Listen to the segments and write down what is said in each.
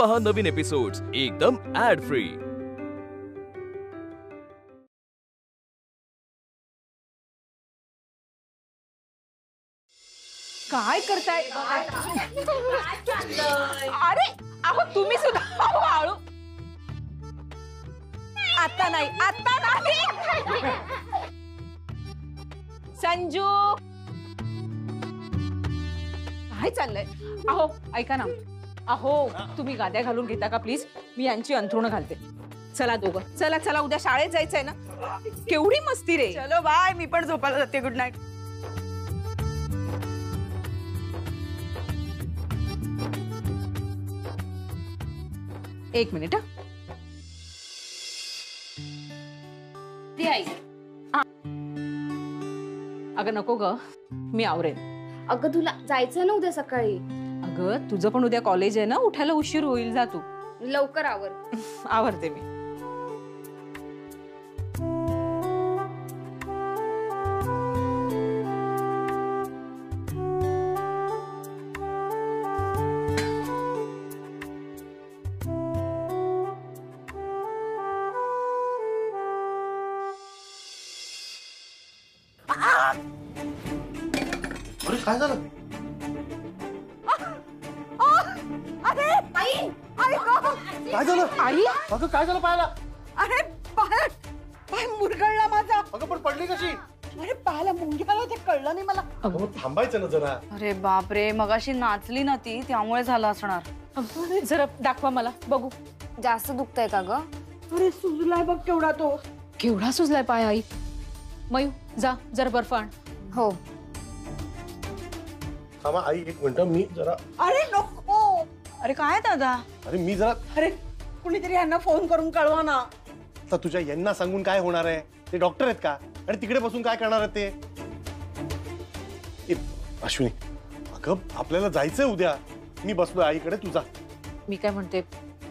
पहा नवीन एपिसोड्स एकदम add free. काय करताय? अरे अहो तुम्ही सुद्धा आळू। आता नाही, आता नाही। संजू काय चाललंय? अहो ऐका ना, अहो तुम्ही गाद्या घालून घेता का प्लीज? मी यांची अंथरुणं घालते। चला दोघं, चला चला, उद्या शाळेत जायचंय ना। केवढी मस्ती रे। चलो बाय, मी पण झोपायला जाते। Good night. एक मिनिट। ती आई, अगं नको ग, मी आवरेन। अगं तुला जायचं ना उद्या सकाळी। अगं तुझं पण उद्या कॉलेज आहे ना, उठायला उशीर होईल, जा तू। लवकर आवर। आवरते मी। अरे काय झालं? अरे आई, आई गं! काय झालं? आई, अगं काय झालं पायाला? अरे पाय पाय मुरगळला माझा। अगं पण पडली कशी? अरे पायाला मुंग्याला ते कळलं नाही मला। अगं थांबायचं ना जरा। अरे बाप रे, मगाशी नाचली ना ती, त्यामुळे झालं असणार। जरा दाखवा मला बघू। जास्त दुखतंय का ग? अरे सुजलाय बघ केवढा तो। केवढा सुजलाय पाय आई। मयू जा जरा बर्फ आण। हो। थांबा आई, एक मिनिट, मी जरा। अरे नको। अरे काय दादा? अरे मी जरा। अरे कुणीतरी यांना फोन करून कळवा ना। तर तुझ्या यांना सांगून काय होणार आहे? ते डॉक्टर आहेत का? आणि तिकडे बसून काय करणार आहेत ते? अश्विनी, अगं आपल्याला जायचंय उद्या। मी बसलोय आईकडे, तुझा। मी काय म्हणते,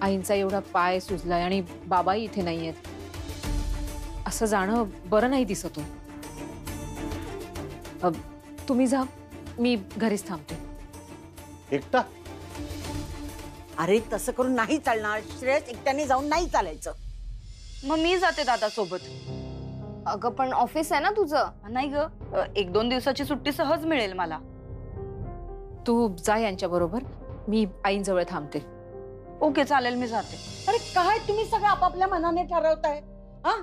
आईंचा एवढा पाय सुजलाय आणि बाबाही इथे नाहीयेत। असं जाणं बरं नाही दिसत हो। तुम्ही जा, मी घरीच थांबते। एकटा? अरे तसं करून नाही चालणार। श्रेयस एकट्याने जाऊन नाही चालायचं। मग मी जाते दादा सोबत। अगं पण ऑफिस आहे ना तुझं। नाही ग, 1-2 दिवसाची सुट्टी सहज मिळेल मला। तू जा यांच्या बरोबर, मी आईंजवळ थांबते। ओके चालेल, मी जाते। अरे काय तुम्ही सगळं आपापल्या मनाने ठरवताय? हा,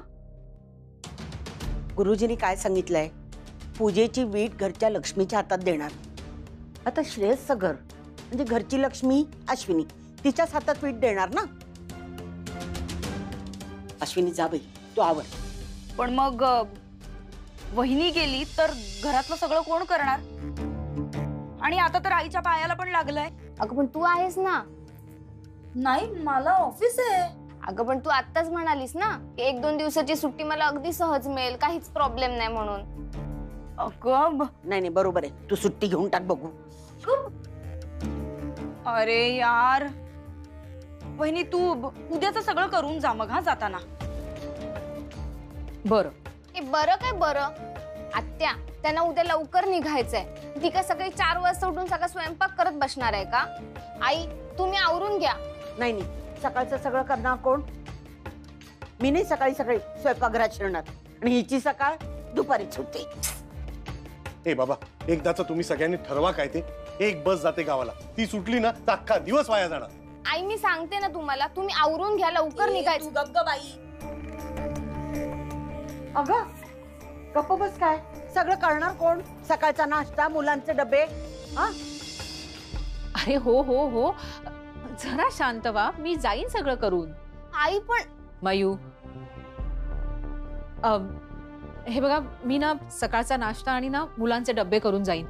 गुरुजींनी काय सांगितलंय? पूजेची वीट घरच्या लक्ष्मीच्या हातात देणार। आता श्रेयसचं घर म्हणजे घरची लक्ष्मी अश्विनी, तिच्याच हातात वीट देणार ना। अश्विनी जा बाई, तू आवर। पण मग वहिनी गेली तर घरातलं सगळं कोण करणार? आणि आता तर आईच्या पायाला पण लागलंय। अगं पण तू आहेस ना। नाही, मला ऑफिस आहे। अगं पण तू आत्ताच म्हणालीस ना की 1-2 दिवसाची सुट्टी मला अगदी सहज मिळेल, काहीच प्रॉब्लेम नाही म्हणून। अगं नाही नाही, बरोबर आहे, तू सुट्टी घेऊन टाक बघू। अरे यार, वहिनी तू उद्याचं सगळं करून जा मग, हा जाताना। बरं। बरं काय बरं? आत्या, त्यांना उद्या लवकर निघायचंय। ती काय सकाळी 4 वाजता उठून सगळा स्वयंपाक करत बसणार आहे का? आई तुम्ही आवरून घ्या। नाही नाही, सकाळचं सगळं करणार कोण? मी नाही सकाळी सकाळी स्वयंपाकघरात शिरणार, आणि हिची सकाळ दुपारीच होते। ए बाबा, एकदाच तुम्ही सगळ्यांनी ठरवा काय ते। एक बस जाते गावाला, ती सुटली ना तर अख्खा दिवस वाया जाणार। आई मी सांगते ना तुम्हाला, तुम्ही आवरून घ्या, लवकर निघायचं। बाई, अगं गप्प बस, काय सगळं करणार कोण? सकाळचा नाश्ता, मुलांचे डबे। हा, अरे हो हो हो, जरा शांत व्हा, मी जाईन सगळं करून। आई पण मयू, हे बघा, मी ना सकाळचा नाश्ता आणि ना मुलांचे डब्बे करून जाईन।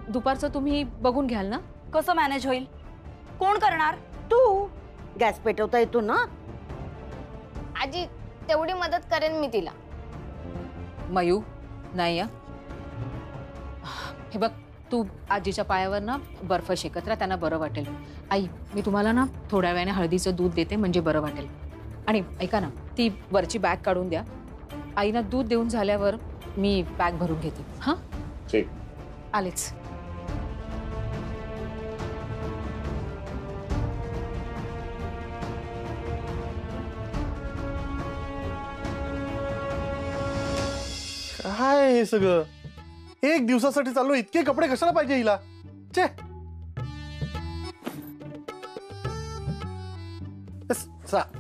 दुपारचं तुम्ही बघून घ्याल ना? कसं मॅनेज होईल? कोण करणार? तू गॅस पेटवता येतो ना? आजी तेवढी मदत करेन मी तिला। मयू नाही, हे बघ, तू आजीच्या पायावर ना बर्फ शेकत राहा, त्यांना बरं वाटेल। आई, मी तुम्हाला ना थोड्या वेळाने हळदीचं दूध देते, म्हणजे बरं वाटेल। आणि ऐका ना, ती वरची बॅग काढून द्या। आईना दूध देऊन झाल्यावर मी बॅग भरून घेते। हा ठीक, आलेच। काय हे सगळं? एक दिवसासाठी चाललो, इतके कपडे कशाला पाहिजे हिला? छे.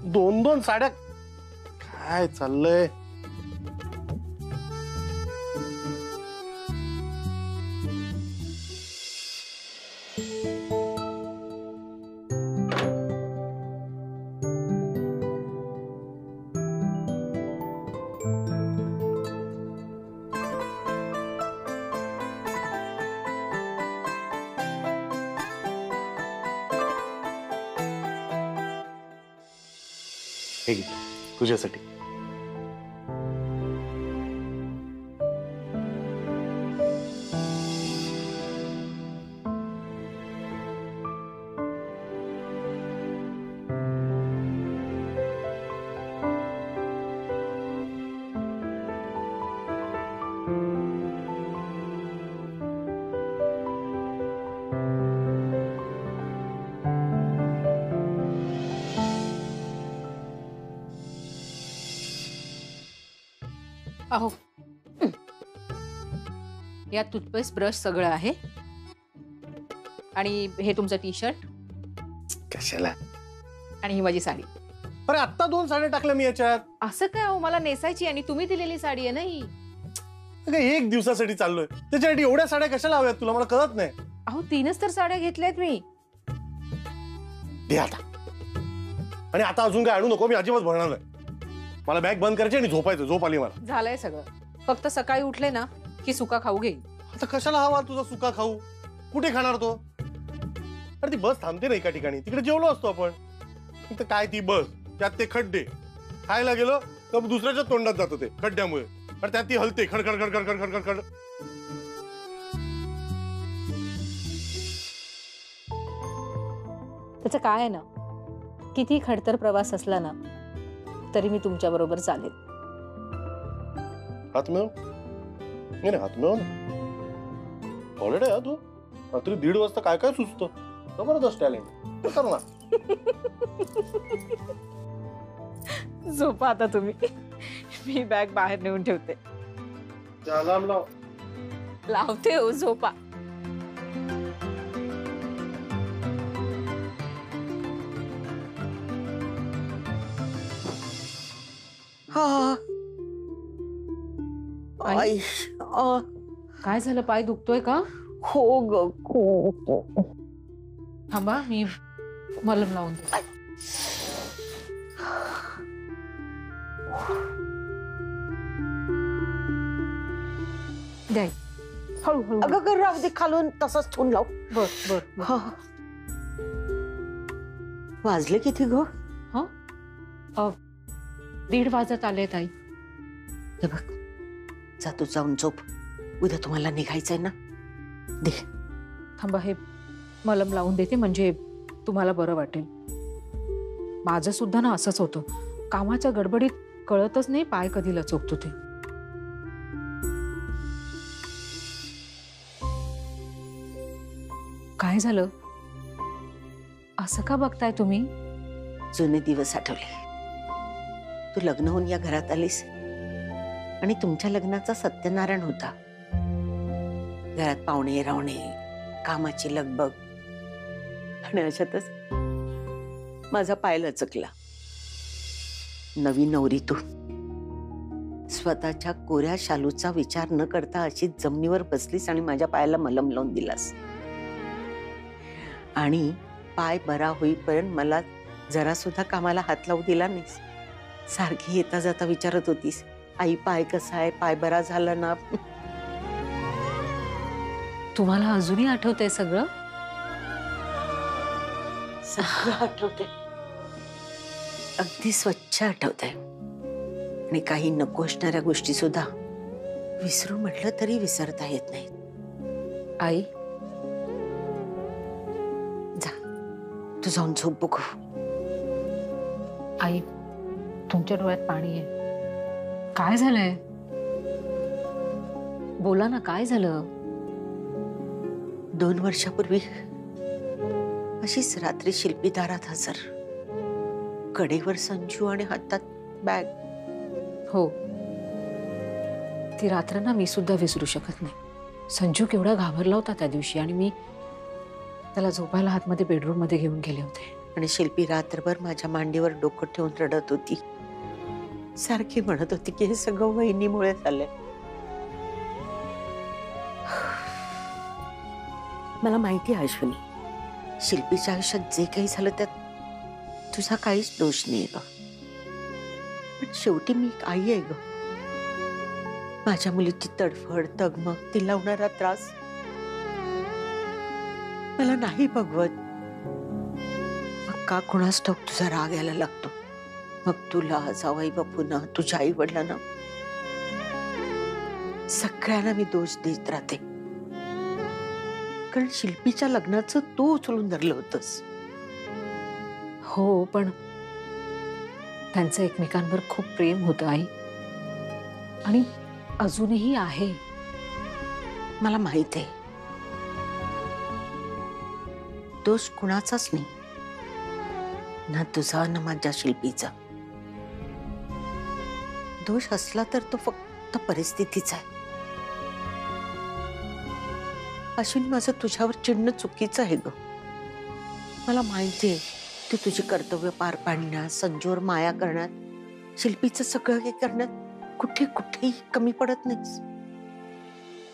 दोन दोन साड्या, काय चाललंय? हे घे, तुझ्यासाठी. अहो, यात टूथपेस्ट, ब्रश सगळं आहे. आणि हे तुमचं टी शर्ट कशाला? आणि ही माझी साडी. अरे आत्ता 2 साड्या टाकल्या मी याच्यात. असं काय? अहो, मला नेसायची आणि तुम्ही दिलेली साडी आहे ना ही. एक दिवसासाठी चाललोय, त्याच्यासाठी एवढ्या साड्या कशाला हव्यात तुला? मला कळत नाही. अहो, 3च तर साड्या घेतल्यात मी. दे आता. आणि आता अजून काय आणू नको, मी अजिबात भरणार नाही. मला बॅग बंद करायची आणि झोपायचं. झोप आली मला. झालंय सगळं. फक्त सकाळी उठले ना की सुका खाऊ घेईन. आता कशाला हवा तुझा सुका खाऊ? कुठे खाणार तो? अरे ती बस थांबते ना एका ठिकाणी, तिकडे जेवलो असतो आपण. इथं काय ती बस, त्यात ते खड्डे. खायला गेलो तर दुसऱ्याच्या तोंडात जातो ते खड्ड्यामुळे. आणि त्यात ती हलते खडखड खडखड खडखड खडखड. त्याचं काय आहे ना, किती खडतर प्रवास असला ना तरी मी तुमच्या बरोबर चालेल. हात मिळव. नाही हात मिळव ना. हॉलिडे आहे तू. रात्री 1:30 वाजता काय काय सुचतं. जबरदस्त टॅलेंट. कर ना. झोपा आता तुम्ही. मी बॅग बाहेर नेऊन ठेवते. अलार्म लाव. लावते हो, झोपा. आई, काय झालं? पाय दुखतोय का? हो ग, खूप. थांबा, मी मलम लावून देते. द्या. हळूहळू. अगं राहू दे, खालून तसंच ठेवून लाव. बर बर. हा. वाजले किती ग? 1:30 वाजत आले ताई. हे बघ, जा तू जाऊन झोप. उद्या तुम्हाला निघायचंय ना. दे. थांबा, हे मलम लावून देते म्हणजे तुम्हाला बरं वाटेल. माझं सुद्धा ना असंच होतं. कामाच्या गडबडीत कळतच नाही पाय कधी लचकतो ते. काय झालं? असं का बघताय तुम्ही? जुने दिवस आठवले. तू लग्न होऊन या घरात आलीस आणि तुमच्या लग्नाचा सत्यनारायण होता. घरात पाहुणे रावणे, कामाची लगबग. आणि अशातच माझा पाय लचकला. नवी नवरी तू. स्वतःच्या कोऱ्या शालूचा विचार न करता अशीच जमिनीवर बसलीस आणि माझ्या पायाला मलम लावून दिलास. आणि पाय बरा होईपर्यंत मला जरा सुद्धा कामाला हात लावू दिला नाहीस. सारखी येता जाता विचारत होतीस, आई पाय कसा आहे, पाय बरा झाला ना. तुम्हाला अजूनही आठवतंय सगळं? सगळं आठवतंय. अगदी स्वच्छ आठवतंय. आणि काही नको असणाऱ्या गोष्टी सुद्धा विसरू म्हटलं तरी विसरता येत नाही. आई, जा तू जाऊन झोप बघू. आई, तुमच्या डोळ्यात पाणी आहे. काय झालंय? बोला ना, काय झालं? 2 वर्षापूर्वी अशीच रात्री शिल्पी दारात हजर. कडेवर संजू आणि हातात बॅग. हो, ती रात्र ना मी सुद्धा विसरू शकत नाही. संजू केवढा घाबरला होता त्या दिवशी आणि मी त्याला झोपायला आतमध्ये बेडरूम मध्ये घेऊन गेले होते. आणि शिल्पी रात्रभर माझ्या मांडीवर डोकं ठेवून रडत होती. सारखी म्हणत होती की हे सगळं वहिनीमुळे झालंय. मला माहिती आहे अश्विनी, शिल्पीच्या आयुष्यात जे काही झालं त्यात तुझा काहीच दोष नाही ग. पण शेवटी मी एक आई आहे ग. माझ्या मुलीची तडफड, तगमग, ती लावणारा त्रास मला नाही बघवत. मग का कुणास ठाऊक तुझा राग यायला लागतो. मग तुला, जावई बापूंना, तुझ्या आई वडिलांना, सगळ्यांना मी दोष देत राहते. कारण शिल्पीच्या लग्नाचं तू उचलून धरलं होतंस. हो, पण त्यांचं एकमेकांवर खूप प्रेम होतं आई, आणि अजूनही आहे. मला माहित आहे दोष कुणाचाच नाही, ना तुझा ना माझ्या शिल्पीचा. दोष असला तर तो फक्त परिस्थितीचा आहे. अश्विनी, माझं तुझ्यावर चिडणं चुकीचं आहे ग. मला माहिती आहे तू तुझी कर्तव्य पार पाडण्यात, संजूवर माया करण्यात, शिल्पीचं सगळं हे करण्यात कुठेही कमी पडत नाहीस.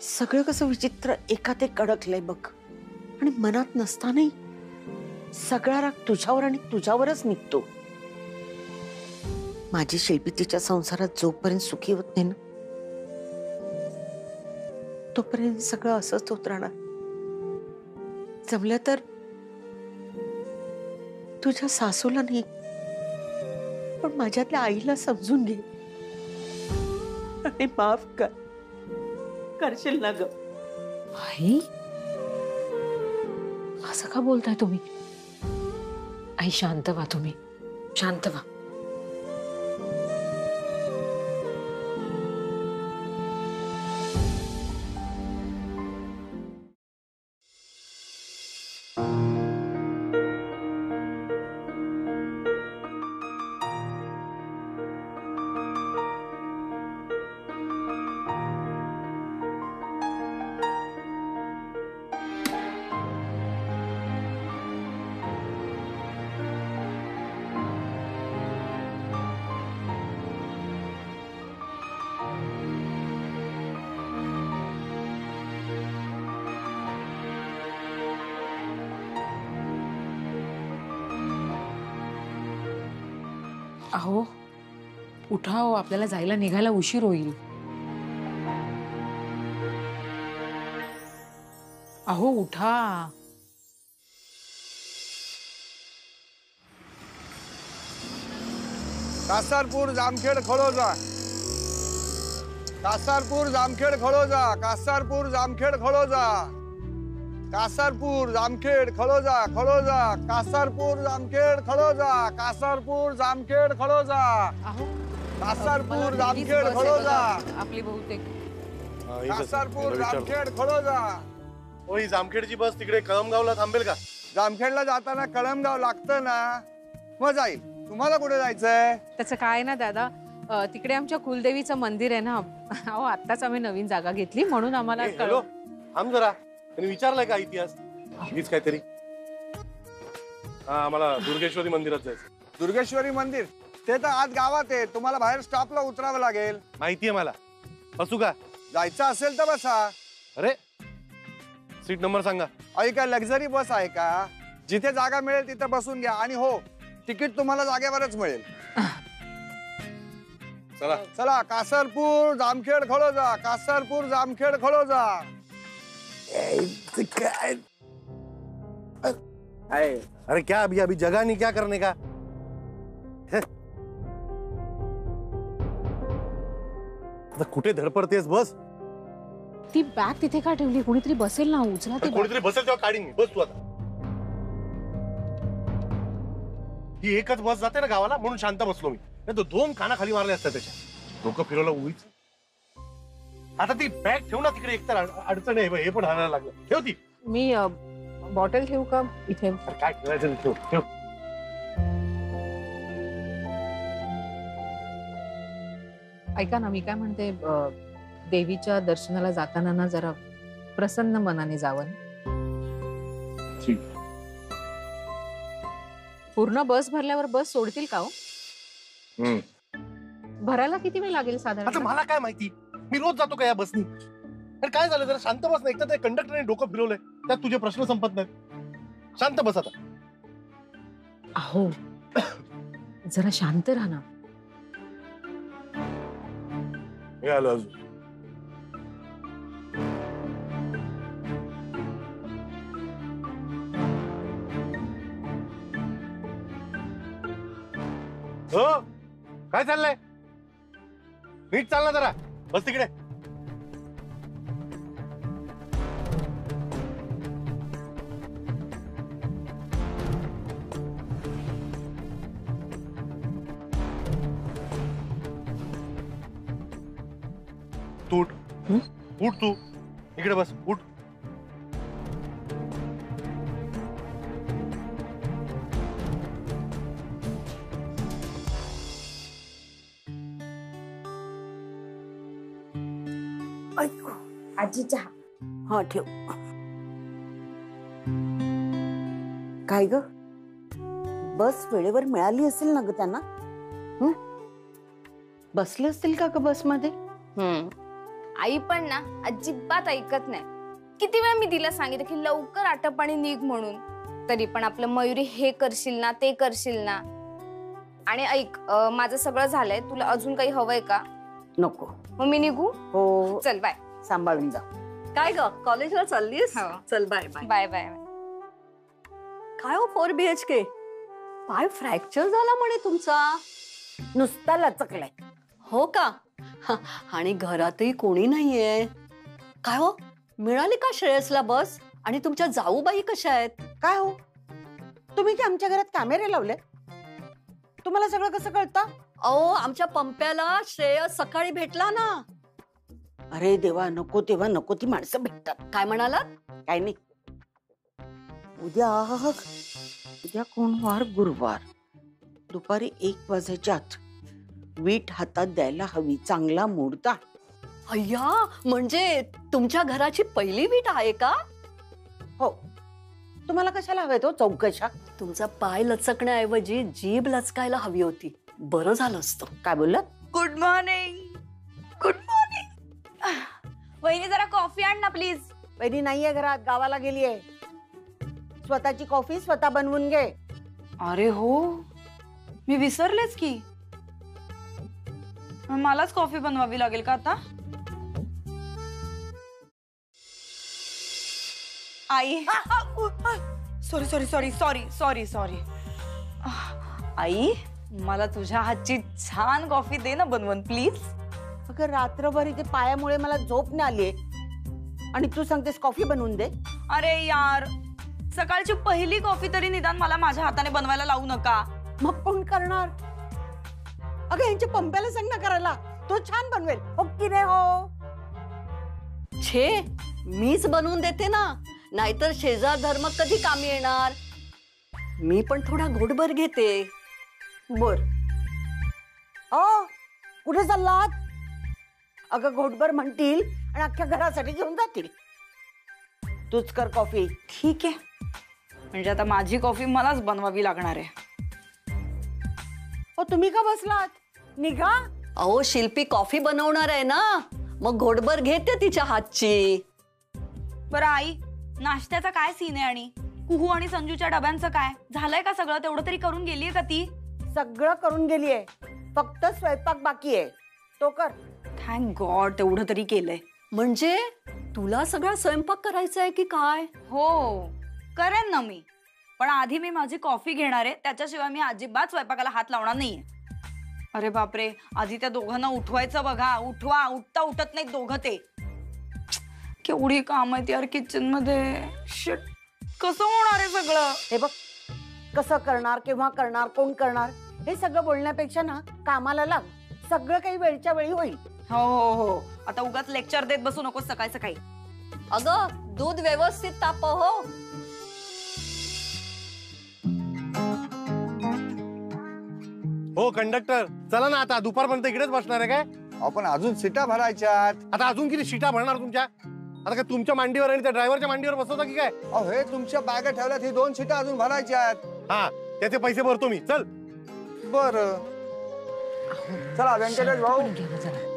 सगळं कसं विचित्र एकात एक अडकलंय बघ. आणि मनात नसतानाही सगळा राग तुझ्यावर आणि तुझ्यावरच निघतो. माझी शिल्पी तिच्या संसारात जोपर्यंत सुखी होत नाही ना, तोपर्यंत सगळं असंच होत राहणार. जमलं तर तुझ्या सासूला नाही, पण माझ्यातल्या आईला समजून घे आणि माफ करशील ना ग. आई, असं का बोलताय तुम्ही? आई, शांत व्हा, तुम्ही शांत व्हा. अहो, उठा हो, आपल्याला जायला निघायला उशीर होईल. अहो उठा. कासारपूर जामखेड खळोजा, कासारपूर जामखेड खळोजा, कासारपूर जामखेड खळोजा, कासारपूर जामखेड खळोजा, खळोजा, कासारपूर जामखेड खळोजा, कासारपूर जामखेड खळोजा, अहो, कासारपूर जामखेड खळोजा, आपली बहुतेक कासारपूर जामखेड खळोजा. हो, ही जामखेडची बस तिकडे कळमगावला थांबेल का? जामखेडला जाताना कळमगाव लागतं ना, मग जाईल. तुम्हाला कुठे जायचंय? त्याचं काय ना दादा, तिकडे आमच्या कुलदेवीचं मंदिर आहे ना. अहो, आत्ताच आम्ही नवीन जागा घेतली म्हणून आम्हाला हॅलो, थांब जरा. त्यांनी विचारलाय का इतिहास? हीच काहीतरी. हा, आम्हाला दुर्गेश्वरी मंदिरात जायचं. दुर्गेश्वरी मंदिर ते तर आत गावात आहे. तुम्हाला बाहेर स्टॉपला उतरावं लागेल. माहितीये मला. असू का? जायचं असेल तर बसा. अरे, सीट नंबर सांगा. अरे, काय लक्झरी बस आहे का? जिथे जागा मिळेल तिथे बसून घ्या. आणि हो, तिकीट तुम्हाला जागेवरच मिळेल. चला चला, कासारपूर जामखेड खळोजा, कासारपूर जामखेड खळोजा. अरे क्या अभी अभी जगह नहीं, क्या करने का? कुठे धडपडतेस? बस. ती बॅग तिथे का ठेवली? कोणीतरी बसेल ना, उचला ती. कोणीतरी बसेल तेव्हा काढीन मी. बस तू आता. ही एकच बस जाते ना गावाला, म्हणून शांत बसलो मी. नाही तर दोन काना खाली मारले असतात त्याच्या. डोकं फिरवलं उगीच. आता ती बॅग ठेव ना तिकडे, एकतर अडचण आहे. हे पण हाणायला लागलं. ठेव ती. मी बॉटल ठेवू का इथे? अरे काय ठेवायचं ते ठेव. ठेव. ऐका ना, मी काय म्हणते, देवीच्या दर्शनाला जाताना ना जरा प्रसन्न मनाने जावं. ठीक. पूर्ण बस भरल्यावर बस सोडतील का हो? हम्म. भरायला किती वेळ लागेल आता साधारण? मला काय माहिती, मी रोज जातो का या बसनी? अरे काय झालं, जरा शांत बस ना. एकतर त्या कंडक्टरने डोकं फिरवलंय, त्यात तुझे प्रश्न संपत नाहीत. शांत बस आता. अहो जरा शांत राहा ना. हे आलो अजून. हो, काय चाललंय? नीट चाल ना जरा. बस तिकडे. तू उठ. उठ तू. इकडे बस. उठ. आजी चहा. हा ठेव. काय ग, बस वेळेवर मिळाली असेल ना ग त्यांना? बसले असतील का ग बसमध्ये? आई पण ना अजिबात ऐकत नाही. किती वेळ मी तिला सांगितलं की लवकर आटप आणि निघ म्हणून, तरी पण आपलं मयुरी हे करशील ना ते करशील ना. आणि ऐक, माझं सगळं झालंय, तुला अजून काही हवंय का? नको. मग मी निघू? हो, चल बाय. सांभाळून जा. काय ग, कॉलेजला चाललीस? हो. चल बाय बाय. Bye bye. काय हो 4 BHK, पाय फ्रॅक्चर झाला म्हणे तुमचा? नुसता लचकलाय. हो का? आणि घरातही कोणी नाहीये. काय हो, मिळाली का श्रेयसला बस? आणि तुमच्या जाऊबाई कशा आहेत? काय हो, तुम्ही की आमच्या घरात कॅमेरे लावले? तुम्हाला सगळं कसं कळतं? अहो, आमच्या पंप्याला श्रेयस सकाळी भेटला ना. अरे देवा, नको तेव्हा नको ती माणसं भेटतात. काय म्हणालात? काय नाही. उद्या कोण वार? गुरुवार. दुपारी 1 वाजायच्या आत वीट हातात द्यायला हवी. चांगला मुहूर्त. अय्या, म्हणजे तुमच्या घराची पहिली वीट आहे का? हो. तुम्हाला कशाला हवे तो चौकशा? तुमचा पाय लचकण्याऐवजी जीभ लचकायला हवी होती. बरं झालं असतं. काय बोललात? Good morning. Good morning. वहिनी जरा कॉफी आण ना प्लीज. वहिनी नाहीये घरात, गावाला गेलीये. स्वतःची कॉफी स्वतः बनवून घे. अरे हो, मी विसरलेच की. मलाच कॉफी बनवावी लागेल का आता? आई, sorry sorry sorry sorry sorry sorry. आई, मला तुझ्या हातची छान कॉफी दे ना बनवून प्लीज. अगं, रात्रभर इथे पायामुळे मला झोप नाही आलीये आणि तू सांगतेस कॉफी बनवून दे? अरे यार, सकाळची पहिली कॉफी तरी निदान मला माझ्या हाताने बनवायला लावू नका. मग कोण करणार? अगं, यांच्या पंप्याला सांग ना करायला, तो छान बनवेल. हो की नाही? हो. छे, मीच बनवून देते ना, नाहीतर शेजार धर्म कधी कामी येणार. मी पण थोडा घोटभर घेते. बर. कुठे चाललात? अगं, घोटभर म्हणतील आणि अख्ख्या घरासाठी घेऊन जातील. तूच कर कॉफी. ठीक आहे, म्हणजे आता माझी कॉफी मलाच बनवावी लागणार आहे. तुम्ही का बसलात? निघा. अहो, शिल्पी कॉफी बनवणार आहे ना, मग घोटभर घेते तिच्या हातची. बरं आई, नाश्त्याचा काय सीन आहे? आणि कुहू आणि संजूच्या डब्यांचं काय झालंय का? सगळं तेवढं तरी करून गेलीये का ती? सगळं करून गेलीये, फक्त स्वयंपाक बाकी आहे, तो कर. थँक गॉड, तेवढं तरी केलंय. म्हणजे तुला सगळा स्वयंपाक करायचा आहे की काय? हो, करेन ना मी, पण आधी मी माझी कॉफी घेणार आहे. त्याच्याशिवाय मी अजिबात स्वयंपाकाला हात लावणार नाहीये. अरे बापरे, आधी त्या दोघांना उठवायचं बघा. उठवा, उठता उठत नाही दोघं. ते केवढी काम आहेत यार किचन मध्ये. शिट, कसं होणार आहे सगळं? हे बघ, कसं करणार, केव्हा करणार, कोण करणार, हे सगळं बोलण्यापेक्षा ना कामाला लाग. सगळं काही वेळच्या वेळी होईल. हो हो हो, आता उगाच लेक्चर देत बसू नको सकाळी सकाळी. अगं, दूध व्यवस्थित तापव. हो, हो कंडक्टर, चला ना आता. दुपारपर्यंत इकडेच बसणार आहे काय? आपण अजून सीटा भरायच्यात. आता अजून किती सीटा भरणार तुमच्या? आता काय तुमच्या मांडीवर आणि त्या ड्रायव्हरच्या मांडीवर बसवता की काय? अहो हे तुमच्या बॅगा ठेवल्यात, ही 2 सीटा अजून भरायच्यात. हा, त्याचे पैसे भरतो मी. चल. बर चला व्यंकटेश भाऊ. घ्या ना जरा.